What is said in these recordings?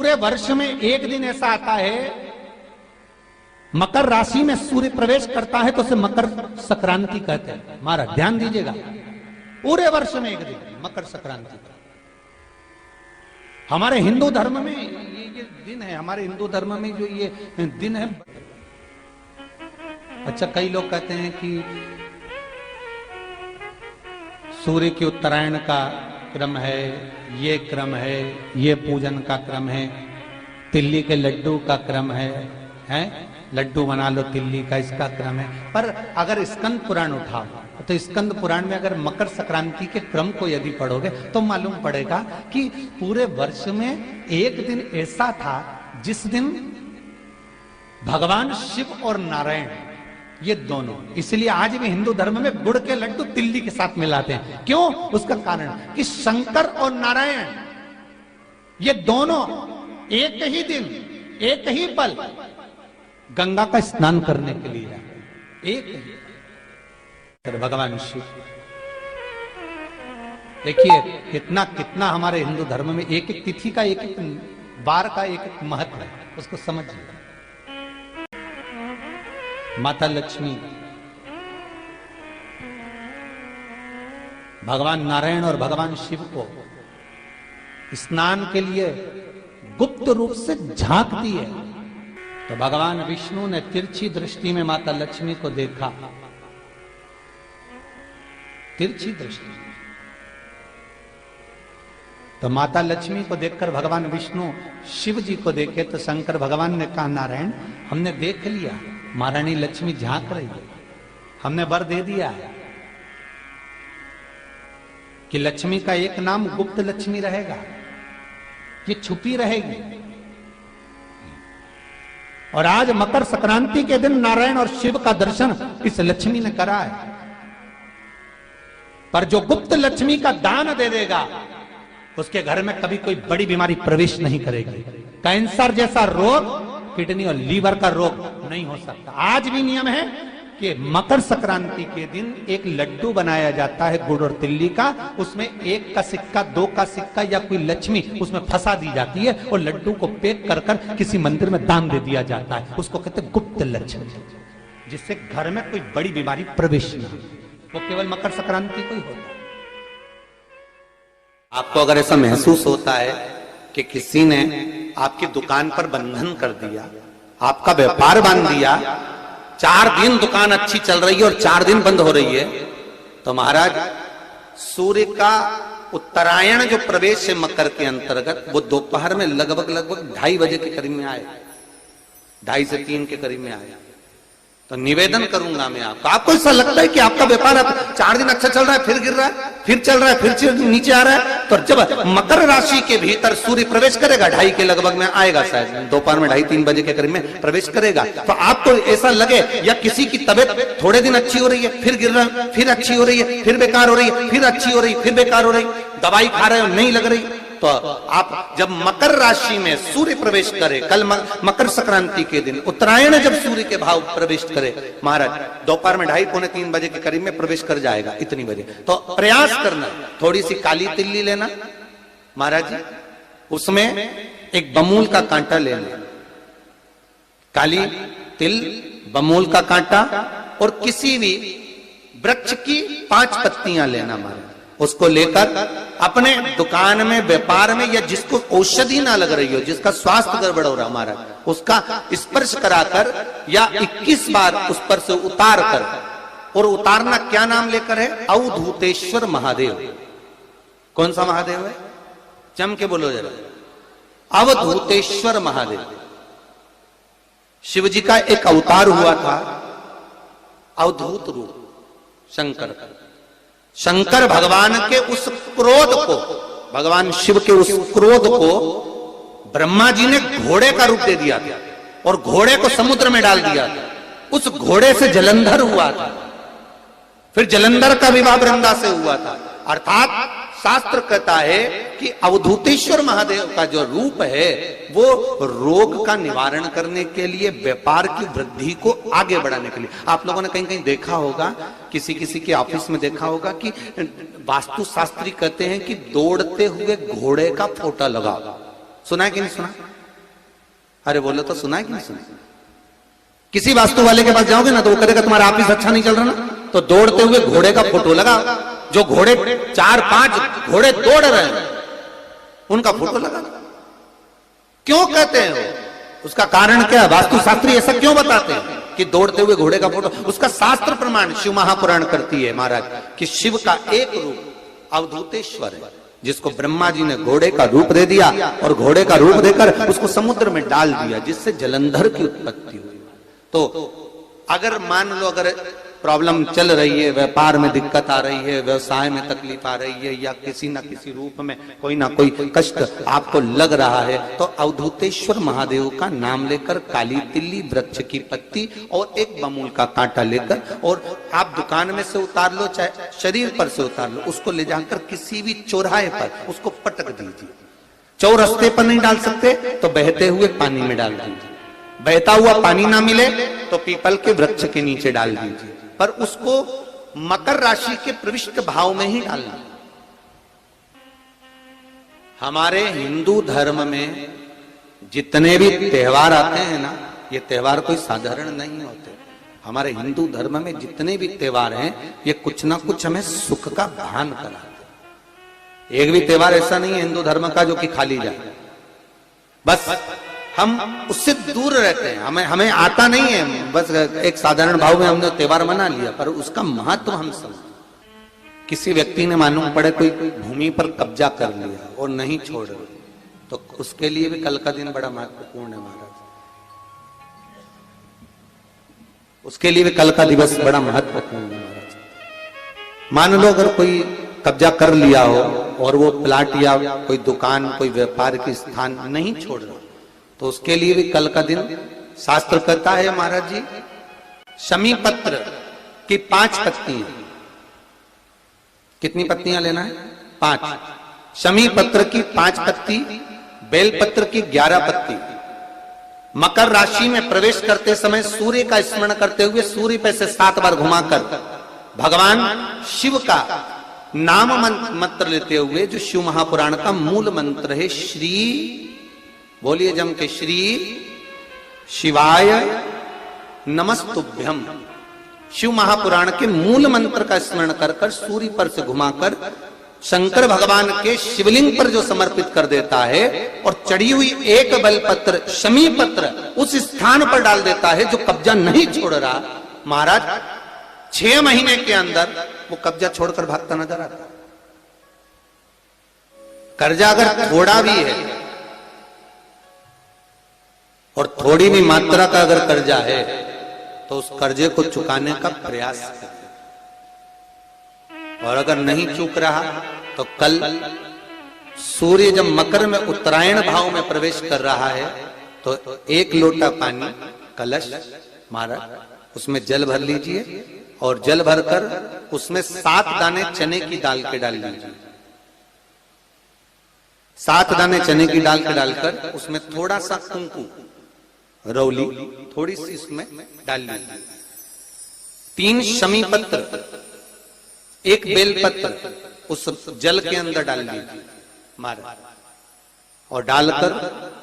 पूरे वर्ष में एक दिन ऐसा आता है, मकर राशि में सूर्य प्रवेश करता है तो उसे मकर संक्रांति कहते हैं। महाराज ध्यान दीजिएगा, पूरे वर्ष में एक दिन मकर संक्रांति का। हमारे हिंदू धर्म में ये दिन है, हमारे हिंदू धर्म में जो ये दिन है। अच्छा, कई लोग कहते हैं कि सूर्य के उत्तरायण का क्रम है, ये क्रम है, ये पूजन का क्रम है, तिल्ली के लड्डू का क्रम है, लड्डू बना लो तिल्ली का, इसका क्रम है। पर अगर स्कंद पुराण उठाओ तो स्कंद पुराण में अगर मकर संक्रांति के क्रम को यदि पढ़ोगे तो मालूम पड़ेगा कि पूरे वर्ष में एक दिन ऐसा था जिस दिन भगवान शिव और नारायण ये दोनों, इसलिए आज भी हिंदू धर्म में गुड़ के लड्डू तिल्ली के साथ मिलाते हैं। क्यों? उसका कारण कि शंकर और नारायण ये दोनों एक ही दिन एक ही पल गंगा का स्नान करने के लिए एक ही भगवान शिव। देखिए कितना कितना हमारे हिंदू धर्म में एक एक तिथि का, एक एक बार का एक एक महत्व है, उसको समझिए। माता लक्ष्मी, भगवान नारायण और भगवान शिव को स्नान के लिए गुप्त रूप से झांकती है। तो भगवान विष्णु ने तिरछी दृष्टि में माता लक्ष्मी को देखा, तिरछी दृष्टि। तो माता लक्ष्मी को देखकर भगवान विष्णु शिव जी को देखे तो शंकर भगवान ने कहा, नारायण हमने देख लिया, महारानी लक्ष्मी झांक रही है, हमने वर दे दिया है कि लक्ष्मी का एक नाम गुप्त लक्ष्मी रहेगा, ये छुपी रहेगी। और आज मकर संक्रांति के दिन नारायण और शिव का दर्शन इस लक्ष्मी ने करा है। पर जो गुप्त लक्ष्मी का दान दे देगा उसके घर में कभी कोई बड़ी बीमारी प्रवेश नहीं करेगी। कैंसर जैसा रोग, किडनी और लीवर का रोग नहीं हो सकता। आज भी नियम है कि मकर संक्रांति के दिन एक लड्डू बनाया जाता है गुड़ और तिल्ली का, उसमें 1 का सिक्का, 2 का सिक्का या कोई लक्ष्मी उसमें फंसा दी जाती है और लड्डू को पैक कर कर किसी मंदिर में दान दे दिया जाता है। उसको कहते हैं गुप्त लक्ष्मी, जिससे घर में कोई बड़ी बीमारी प्रवेश न हो। वो केवल मकर संक्रांति को ही होता है। आपको अगर ऐसा महसूस होता है कि किसी ने आपकी दुकान पर बंधन कर दिया, आपका व्यापार बांध दिया, 4 दिन दुकान अच्छी चल रही है और 4 दिन बंद हो रही है, तो महाराज सूर्य का उत्तरायण जो प्रवेश है मकर के अंतर्गत, वो दोपहर में लगभग 2:30 बजे के करीब में आए, 2:30 से 3 के करीब में आया। तो निवेदन करूंगा मैं आपको ऐसा लगता है कि आपका व्यापार 4 दिन अच्छा चल रहा है, फिर गिर रहा है, फिर चल रहा है, फिर नीचे आ रहा है, तो जब मकर राशि के भीतर सूर्य प्रवेश करेगा 2:30 के लगभग में आएगा, शायद दोपहर में 2:30-3 बजे के करीब में प्रवेश करेगा, तो आपको ऐसा लगे या किसी की तबियत थोड़े दिन अच्छी हो रही है, फिर गिर रहा है, फिर अच्छी हो रही है, फिर बेकार हो रही है, फिर अच्छी हो रही है, फिर बेकार हो रही, दवाई खा रहे हो नहीं लग रही, तो आप जब मकर राशि में सूर्य प्रवेश करे, कल मकर संक्रांति के दिन उत्तरायण जब सूर्य के भाव प्रवेश करे महाराज, दोपहर में 2:30-3 बजे के करीब में प्रवेश कर जाएगा, इतनी बजे, तो प्रयास करना थोड़ी सी काली तिल्ली लेना महाराज जी, उसमें एक बमूल का कांटा लेना, काली तिल, बमूल का कांटा और किसी भी वृक्ष की 5 पत्तियां लेना महाराज, उसको लेकर अपने दुकान में, व्यापार में, या जिसको औषधि ना लग रही हो, जिसका स्वास्थ्य गड़बड़ हो रहा हमारा, उसका स्पर्श कराकर या 21 बार उस पर से उतार कर, और उतारना क्या नाम लेकर है? अवधूतेश्वर महादेव। कौन सा महादेव है? जम के बोलो जरा, अवधूतेश्वर महादेव। शिव जी का एक अवतार हुआ था, अवधूत रूप शंकर। शंकर भगवान के उस क्रोध को, भगवान शिव के उस क्रोध को ब्रह्मा जी ने घोड़े का रूप दे दिया था और घोड़े को समुद्र में डाल दिया था। उस घोड़े से जलंधर हुआ था, फिर जलंधर का विवाह वृंदा से हुआ था। अर्थात शास्त्र कहता है कि अवधूतेश्वर महादेव का जो रूप है वो रोग का निवारण करने के लिए, व्यापार की वृद्धि को आगे बढ़ाने के लिए। आप लोगों ने कहीं कहीं देखा होगा, किसी किसी के ऑफिस में देखा होगा कि वास्तु शास्त्री कहते हैं कि दौड़ते हुए घोड़े का फोटा लगा, सुना है कि नहीं सुना? अरे बोलो तो सुना है कि नहीं सुना? किसी वास्तु वाले के पास जाओगे ना तो वो करेगा तुम्हारा ऑफिस अच्छा नहीं चल रहा ना, तो दौड़ते हुए घोड़े का फोटो लगा, जो घोड़े 4-5 घोड़े दौड़ रहे हैं उनका फोटो लगा। क्यों कहते हैं वो? उसका कारण क्या? वास्तुशास्त्री ऐसा क्यों बताते हैं कि दौड़ते हुए घोड़े का फोटो? उसका शास्त्र प्रमाण शिव महापुराण करती है महाराज कि शिव का एक रूप अवधूतेश्वर है, जिसको ब्रह्मा जी ने घोड़े का रूप दे दिया और घोड़े का रूप देकर उसको समुद्र में डाल दिया, जिससे जलंधर की उत्पत्ति हुई। तो अगर मान लो अगर प्रॉब्लम चल रही है, व्यापार में दिक्कत आ रही है, व्यवसाय में तकलीफ आ रही है, या किसी ना किसी रूप में कोई ना कोई कष्ट आपको लग रहा है, तो अवधूतेश्वर महादेव का नाम लेकर काली तिल्ली, वृक्ष की पत्ती और एक बमूल का कांटा लेकर, और आप दुकान में से उतार लो चाहे शरीर पर से उतार लो, उसको ले जाकर किसी भी चौराहे पर उसको पटक दीजिए। चौरस्ते पर नहीं डाल सकते तो बहते हुए पानी में डाल दीजिए, बहता हुआ पानी ना मिले तो पीपल के वृक्ष के नीचे डाल दीजिए, पर उसको मकर राशि के प्रविष्ट भाव में ही डालना। हमारे हिंदू धर्म में जितने भी त्योहार आते हैं ना, ये त्योहार कोई साधारण नहीं होते। हमारे हिंदू धर्म में जितने भी त्योहार हैं ये कुछ ना कुछ हमें सुख का भान कराते। एक भी त्योहार ऐसा नहीं है हिंदू धर्म का जो कि खाली जाए, बस हम उससे दूर रहते हैं, हमें आता नहीं है, बस एक साधारण भाव में हमने त्योहार मना लिया, पर उसका महत्व हम समझते। किसी व्यक्ति ने मालूम पड़े कोई भूमि पर कब्जा कर लिया और नहीं छोड़ रहे, तो उसके लिए भी कल का दिन बड़ा महत्वपूर्ण है महाराज, उसके लिए भी कल का दिवस बड़ा महत्वपूर्ण है महाराज। मान लो अगर कोई कब्जा कर लिया हो और वो प्लाट या कोई दुकान, कोई व्यापार की स्थान नहीं छोड़ रहा, तो उसके लिए भी कल का दिन शास्त्र कहता है महाराज जी, शमी पत्र की 5 पत्तियां। कितनी पत्तियां लेना है? 5। शमी पत्र की 5 पत्ती, बेल पत्र की 11 पत्ती। मकर राशि में प्रवेश करते समय सूर्य का स्मरण करते हुए सूर्य पे से 7 बार घुमाकर भगवान शिव का नाम मंत्र लेते हुए, जो शिव महापुराण का मूल मंत्र है, श्री, बोलिए जम के, श्री शिवाय नमस्तुभ्यम। शिव महापुराण के मूल मंत्र का स्मरण कर कर सूर्य पर से घुमाकर शंकर भगवान के शिवलिंग पर जो समर्पित कर देता है, और चढ़ी हुई एक बेलपत्र शमी पत्र उस स्थान पर डाल देता है जो कब्जा नहीं छोड़ रहा, महाराज 6 महीने के अंदर वो कब्जा छोड़कर भागता नजर आता। कर्जा अगर थोड़ा भी है और थोड़ी भी मात्रा का अगर कर्जा है तो उस कर्जे को चुकाने का प्रयास करें, और अगर नहीं चूक रहा तो कल सूर्य जब मकर में उत्तरायण भाव में प्रवेश कर रहा है तो 1 लोटा पानी कलश महाराज उसमें जल भर लीजिए, और जल भरकर उसमें 7 दाने चने की दाल के डाल लीजिए। 7 दाने चने की दाल के डालकर उसमें थोड़ा सा कुंकू, रौली थोड़ी सी इसमें डाल लीजिए। 3 शमी पत्र, 1 बेल पत्र उस जल के अंदर डाल लीजिए महाराज, और डालकर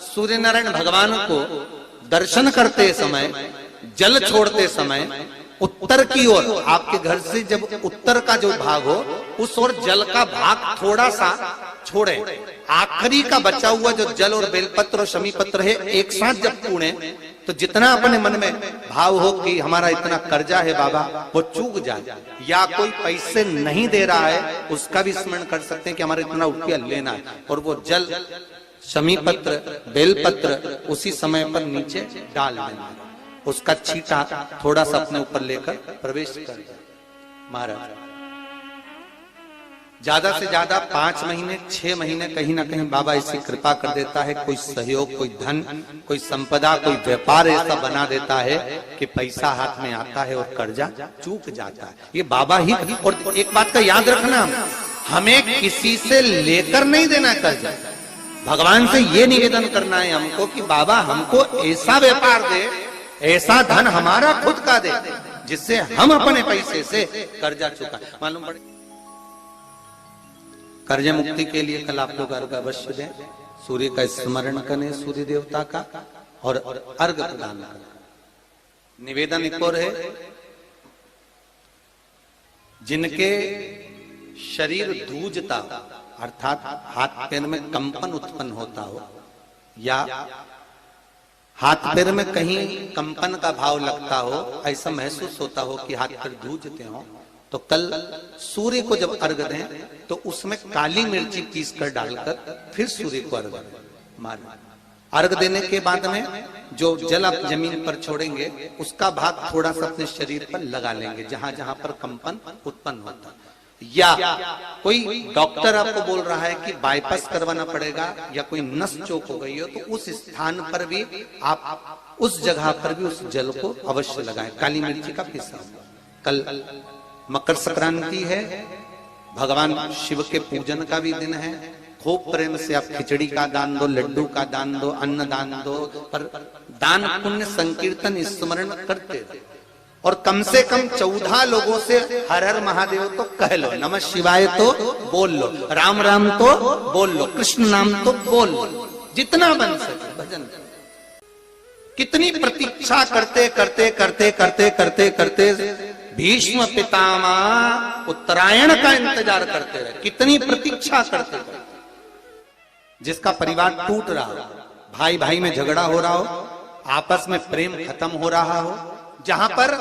सूर्य नारायण भगवान को दर्शन करते समय, जल छोड़ते समय उत्तर की ओर, आपके घर से जब उत्तर का जो भाग हो उस ओर जल का भाग थोड़ा सा छोड़े। आखिरी का बचा हुआ जो जल और बेलपत्र और शमी पत्र है एक साथ जब पूणे, तो जितना अपने मन में भाव हो कि हमारा इतना कर्जा है बाबा, वो चूक जाए, या कोई पैसे नहीं दे रहा है उसका भी स्मरण कर सकते हैं कि हमारा इतना रुपया लेना है, और वो जल शमी पत्र बेलपत्र उसी समय पर नीचे डाल देना, उसका छींटा थोड़ा सा अपने ऊपर लेकर प्रवेश कर दे महाराज। ज्यादा से ज्यादा 5 महीने 6 महीने कहीं ना कहीं बाबा ऐसी कृपा कर देता है, कोई सहयोग, कोई धन, कोई संपदा, कोई व्यापार ऐसा बना देता है कि पैसा हाथ में आता है और कर्जा चूक जाता है। ये बाबा ही। और एक बात का याद रखना, हमें किसी से लेकर नहीं देना कर्जा, भगवान से ये निवेदन करना है हमको कि बाबा हमको ऐसा व्यापार दे, ऐसा धन हमारा खुद का दे जिससे हम अपने पैसे से कर्जा चुका। मालूम पड़े कर्ज मुक्ति के लिए कल आप लोग अर्घ अवश्य दें। सूर्य का स्मरण करें, सूर्य देवता का, और अर्घ प्रदान करें। निवेदन एक और है, जिनके शरीर धूजता अर्थात हाथ पैर में कंपन उत्पन्न होता हो, या हाथ पैर में कहीं कंपन का भाव लगता हो, ऐसा महसूस होता हो कि हाथ पैर धूजते हो, तो कल सूर्य को जब अर्घ दें तो उसमें काली मिर्ची पीस कर डालकर फिर सूर्य को अर्घ मारें। अर्घ देने के बाद में जो जल आप जमीन पर छोड़ेंगे उसका भाग थोड़ा सा अपने शरीर पर लगा लेंगे, जहां जहां पर कंपन उत्पन्न होता। या कोई डॉक्टर आपको बोल रहा है कि बाईपास करवाना पड़ेगा या कोई नस चोक हो गई हो, तो उस स्थान पर भी आप उस जगह पर भी उस जल को अवश्य लगाएं, काली मिर्ची का पिसा। कल मकर संक्रांति है, भगवान शिव के पूजन का भी दिन है। खूब प्रेम से आप खिचड़ी का दान दो, लड्डू का दान दो, अन्न दान दो, पर दान पुण्य संकीर्तन स्मरण करते रहो। और कम से कम 14 लोगों से हर हर महादेव तो कह लो, नमः शिवाय तो बोल लो, राम राम तो बोल लो, कृष्ण नाम तो बोल लो, जितना बन सके भजन। कितनी प्रतीक्षा करते करते करते करते करते करते भीष्म पितामह उत्तरायण का इंतजार करते रहे, कितनी प्रतीक्षा करते करते। जिसका परिवार टूट रहा हो, भाई भाई में झगड़ा हो रहा हो, आपस में प्रेम खत्म हो रहा हो, जहां पर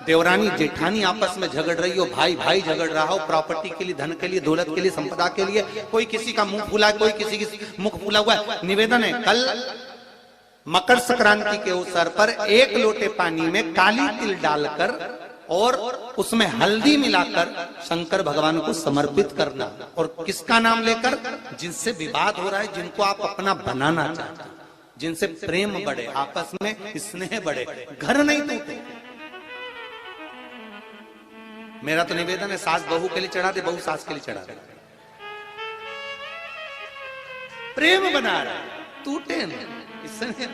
देवरानी जेठानी आपस में झगड़ रही हो, भाई भाई झगड़ रहा हो, प्रॉपर्टी के लिए, धन के लिए, दौलत के लिए, संपदा के लिए, कोई किसी का मुंह फूला है, कोई किसी की मुख फूला हुआ है। निवेदन है, कल मकर संक्रांति के अवसर पर 1 लोटे पानी में काली तिल डालकर और उसमें हल्दी मिलाकर शंकर भगवान को समर्पित करना। और किसका नाम लेकर? जिनसे विवाद हो रहा है, जिनको आप अपना बनाना चाहते हैं, जिनसे प्रेम बढ़े, आपस में स्नेह बढ़े, घर नहीं टूटे। मेरा तो निवेदन है, सास बहू के लिए चढ़ा दे, बहू सास के लिए चढ़ा दे, प्रेम बना रहा है, टूटे नहीं, स्नेह।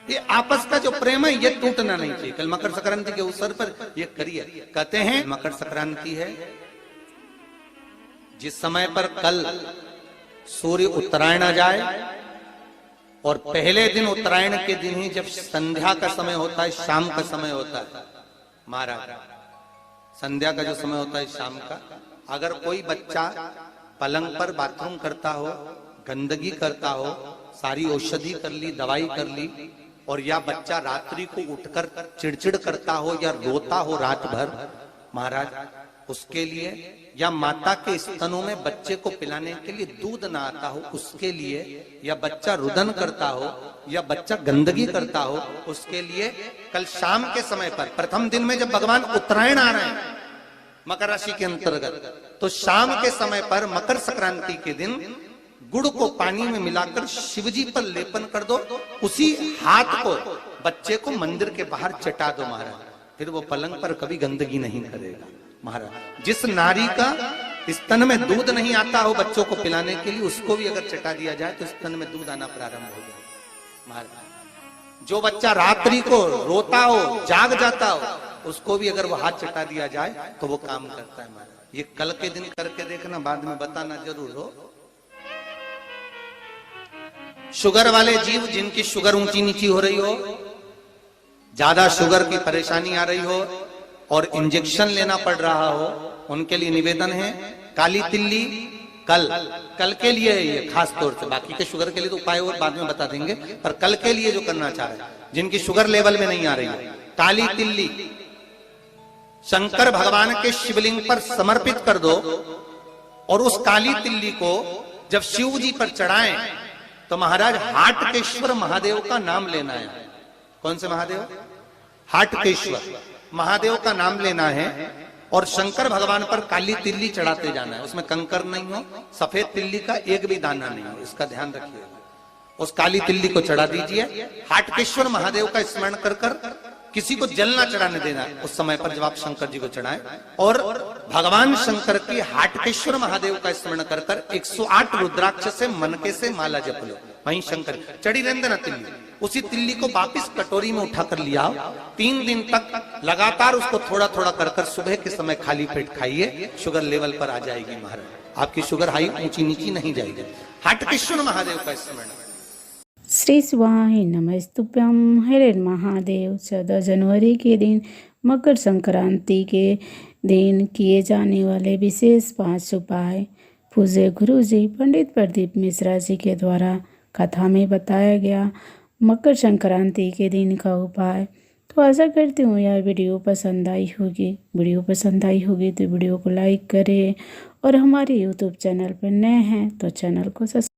ये आपस का जो प्रेम है ये टूटना नहीं चाहिए। कल मकर संक्रांति के अवसर पर ये करिए। कहते हैं मकर संक्रांति है, जिस समय पर कल सूर्य उत्तरायण आ जाए, और पहले दिन उत्तरायण के दिन ही जब संध्या का समय होता है, शाम का समय होता है महाराज, संध्या का जो समय होता है शाम का, अगर कोई बच्चा पलंग पर बाथरूम करता हो, गंदगी करता हो, सारी औषधि कर ली, दवाई कर ली, और या बच्चा रात्रि को उठकर चिड़चिड़ करता हो या रोता हो रात भर महाराज, उसके लिए, या माता के स्तनों में बच्चे को पिलाने के लिए दूध ना आता हो उसके लिए, या बच्चा रुदन करता हो, या बच्चा गंदगी करता हो, उसके लिए कल शाम के समय पर, प्रथम दिन में जब भगवान उत्तरायण आ रहे हैं मकर राशि के अंतर्गत, तो शाम के समय पर मकर संक्रांति के दिन गुड़ को पानी में मिलाकर शिवजी पर लेपन कर दो, उसी हाथ को बच्चे को मंदिर के बाहर चटा दो महाराज, फिर वो पलंग पर कभी गंदगी नहीं करेगा महाराज। जिस नारी का स्तन में दूध नहीं आता हो बच्चों को पिलाने के लिए, उसको भी अगर चटा दिया जाए तो स्तन में दूध आना प्रारंभ हो जाए महाराज। जो बच्चा रात्रि को रोता हो, जाग जाता हो, उसको भी अगर वो हाथ चटा दिया जाए तो वो काम करता है महाराज। ये कल के दिन करके देखना, बाद में बताना जरूर हो। शुगर वाले जीव, जिनकी शुगर ऊंची नीची हो रही हो, ज्यादा शुगर की परेशानी आ रही हो और इंजेक्शन लेना पड़ रहा हो, उनके लिए निवेदन है, काली तिल्ली कल के लिए है ये खास तौर से, बाकी के शुगर के लिए तो उपाय और बाद में बता देंगे, पर कल के लिए जो करना चाह रहे हैं, जिनकी शुगर लेवल में नहीं आ रही है, काली तिल्ली शंकर भगवान के शिवलिंग पर समर्पित कर दो, और उस काली तिल्ली को जब शिव जी पर चढ़ाएं तो महाराज हाटकेश्वर महादेव का नाम लेना है। कौन से महादेव? हाटकेश्वर महादेव का नाम लेना है, और शंकर भगवान पर काली तिल्ली चढ़ाते जाना है। उसमें कंकर नहीं हो, सफेद तिल्ली का एक भी दाना नहीं हो, इसका ध्यान रखिएगा। उस काली तिल्ली को चढ़ा दीजिए, हाटकेश्वर महादेव का स्मरण कर कर, किसी को जल ना चढ़ाने देना उस समय पर जब आप शंकर जी को चढ़ाएं, और भगवान शंकर की हाटकेश्वर महादेव का स्मरण कर कर 108 रुद्राक्ष से मनके से माला जप लो, वहीं शंकर चढ़ी रहने देना तिल्ली। उसी तिल्ली को वापिस कटोरी में उठाकर लिया, 3 दिन तक लगातार उसको थोड़ा थोड़ा कर कर सुबह के समय खाली पेट खाइए, शुगर लेवल पर आ जाएगी महाराज। आपकी शुगर हाई ऊंची नीची नहीं जाएगी। हट के सुन महादेव का स्मरण। श्री शिवाय नमस्तुभ्यं। हरे महादेव। 14 जनवरी के दिन मकर संक्रांति के दिन किए जाने वाले विशेष 5 उपाय पूज्य गुरु जी पंडित प्रदीप मिश्रा जी के द्वारा कथा में बताया गया मकर संक्रांति के दिन का उपाय। तो आशा करती हूँ यह वीडियो पसंद आई होगी। वीडियो पसंद आई होगी तो वीडियो को लाइक करें और हमारे यूट्यूब चैनल पर नए हैं तो चैनल को सब्सक्राइब